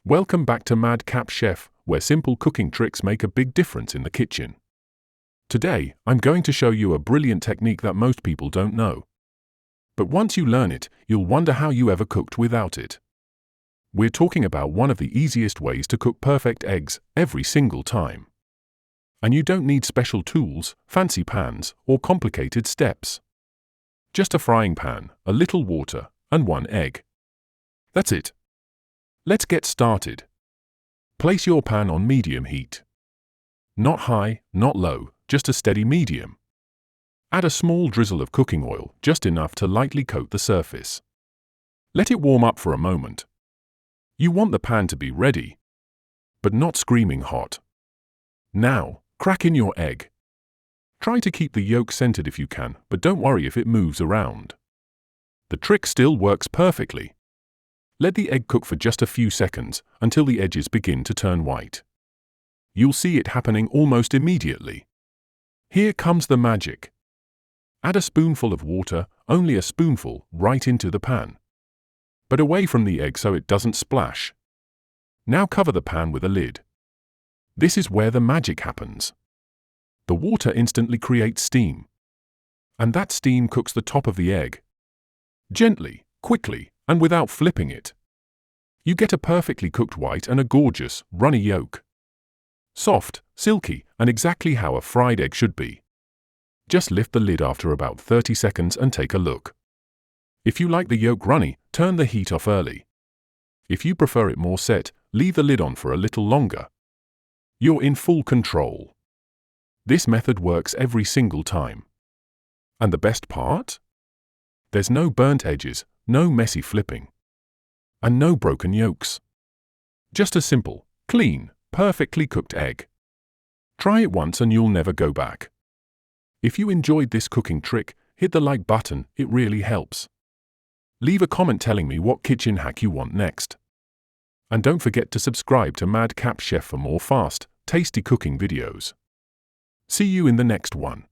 Welcome back to MadCapChef, where simple cooking tricks make a big difference in the kitchen. Today, I'm going to show you a brilliant technique that most people don't know. But once you learn it, you'll wonder how you ever cooked without it. We're talking about one of the easiest ways to cook perfect eggs every single time. And you don't need special tools, fancy pans, or complicated steps. Just a frying pan, a little water, and one egg. That's it. Let's get started. Place your pan on medium heat. Not high, not low, just a steady medium. Add a small drizzle of cooking oil, just enough to lightly coat the surface. Let it warm up for a moment. You want the pan to be ready, but not screaming hot. Now, crack in your egg. Try to keep the yolk centered if you can, but don't worry if it moves around. The trick still works perfectly. Let the egg cook for just a few seconds, until the edges begin to turn white. You'll see it happening almost immediately. Here comes the magic. Add a spoonful of water, only a spoonful, right into the pan. But away from the egg so it doesn't splash. Now cover the pan with a lid. This is where the magic happens. The water instantly creates steam. And that steam cooks the top of the egg. Gently, quickly, and without flipping it. You get a perfectly cooked white and a gorgeous, runny yolk. Soft, silky, and exactly how a fried egg should be. Just lift the lid after about 30 seconds and take a look. If you like the yolk runny, turn the heat off early. If you prefer it more set, leave the lid on for a little longer. You're in full control. This method works every single time. And the best part? There's no burnt edges, no messy flipping, and no broken yolks. Just a simple, clean, perfectly cooked egg. Try it once and you'll never go back. If you enjoyed this cooking trick, hit the like button, it really helps. Leave a comment telling me what kitchen hack you want next. And don't forget to subscribe to MadCapChef for more fast, tasty cooking videos. See you in the next one.